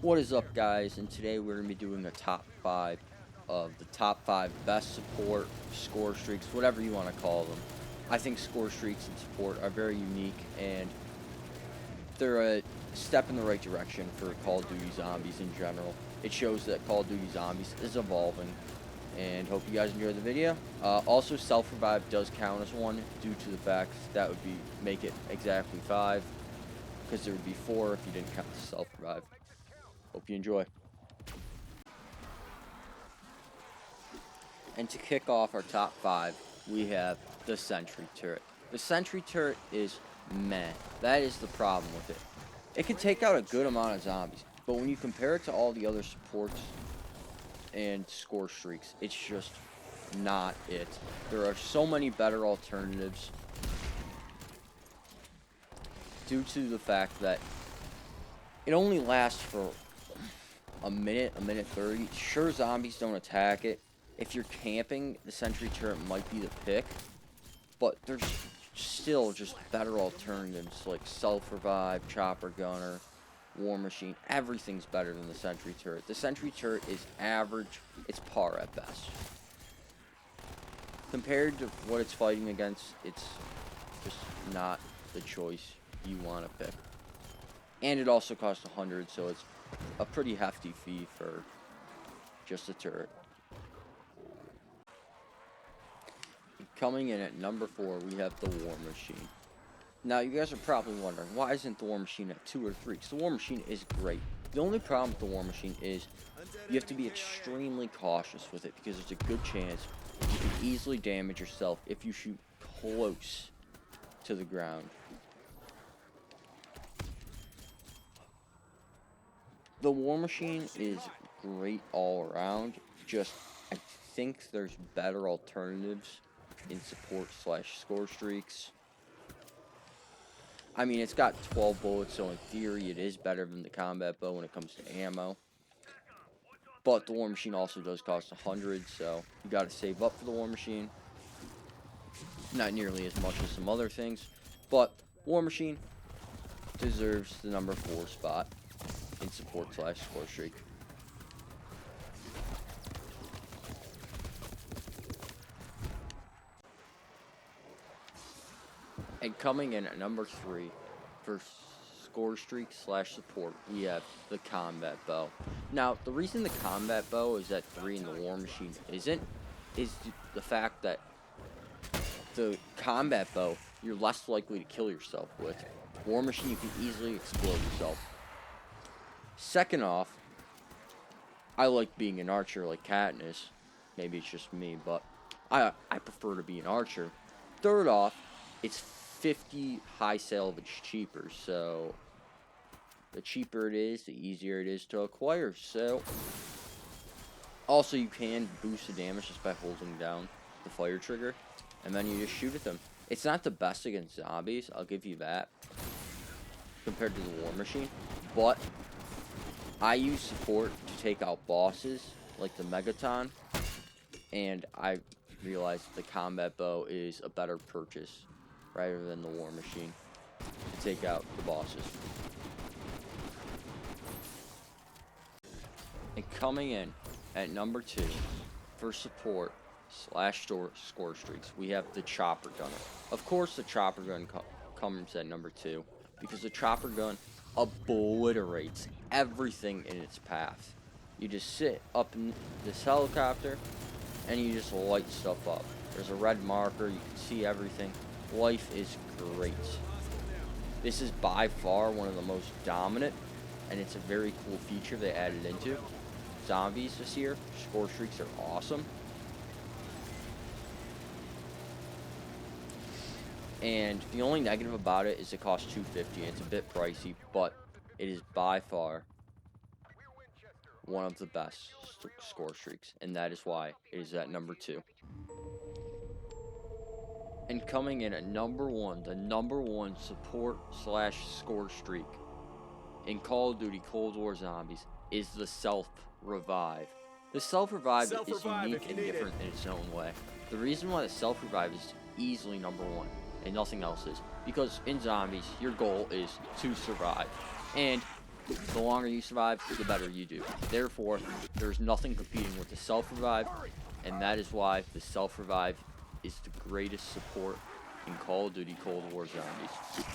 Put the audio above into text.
What is up, guys? And today we're going to be doing a top 5 of the top 5 best support score streaks, whatever you want to call them. I think score streaks and support are very unique, and they're a step in the right direction for Call of Duty Zombies in general. It shows that Call of Duty Zombies is evolving, and hope you guys enjoyed the video. Also, self-revive does count as one due to the fact that would make it exactly 5, because there would be 4 if you didn't count the self-revive. Hope you enjoy. And to kick off our top 5, we have the Sentry Turret. The Sentry Turret is meh. That is the problem with it. It can take out a good amount of zombies, but when you compare it to all the other supports and score streaks, it's just not it. There are so many better alternatives due to the fact that it only lasts for a minute 30. Sure, zombies don't attack it. If you're camping, the Sentry Turret might be the pick, but there's still just better alternatives like self-revive, chopper gunner, war machine. Everything's better than the Sentry Turret. The Sentry Turret is average. It's par at best. Compared to what it's fighting against, it's just not the choice you want to pick. And it also costs 100, so it's a pretty hefty fee for just a turret. Coming in at number 4, we have the War Machine. Now, you guys are probably wondering, why isn't the War Machine at 2 or 3? Because the War Machine is great. The only problem with the War Machine is you have to be extremely cautious with it, because there's a good chance you can easily damage yourself if you shoot close to the ground. The War Machine is great all around, just I think there's better alternatives in support / score streaks. I mean, it's got 12 bullets, so in theory it is better than the combat bow when it comes to ammo. But the War Machine also does cost 100, so you gotta save up for the War Machine. Not nearly as much as some other things, but War Machine deserves the number 4 spot in support / score streak. And coming in at number 3 for score streak / support, we have the combat bow. Now, the reason the combat bow is at 3 and the War Machine isn't, is the fact that the combat bow, you're less likely to kill yourself with. War Machine, you can easily explode yourself. Second off, I like being an archer like Katniss. Maybe it's just me, but I prefer to be an archer. Third off, it's 50 high salvage cheaper, so the cheaper it is, the easier it is to acquire. So also, you can boost the damage just by holding down the fire trigger, and then you just shoot at them. It's not the best against zombies, I'll give you that, compared to the War Machine, but I use support to take out bosses like the Megaton, and I realized the combat bow is a better purchase rather than the War Machine to take out the bosses. And coming in at number 2 for support / score streaks, we have the chopper gunner. Of course, the chopper gun comes at number 2 because the chopper gun obliterates everything in its path. You just sit up in this helicopter and you just light stuff up. There's a red marker, you can see everything. Life is great. This is by far one of the most dominant, and it's a very cool feature they added into zombies this year. Score streaks are awesome. And the only negative about it is it costs $250 and it's a bit pricey, but it is by far one of the best score streaks, and that is why it is at number 2. And coming in at number 1, the number 1 support / score streak in Call of Duty Cold War Zombies is the self-revive. The self-revive is unique and different in its own way. The reason why the self-revive is easily number 1 and nothing else is because in zombies, your goal is to survive. And The longer you survive, the better you do. Therefore, there's nothing competing with the self-revive, and that is why the self-revive is the greatest support in Call of Duty Cold War Zombies.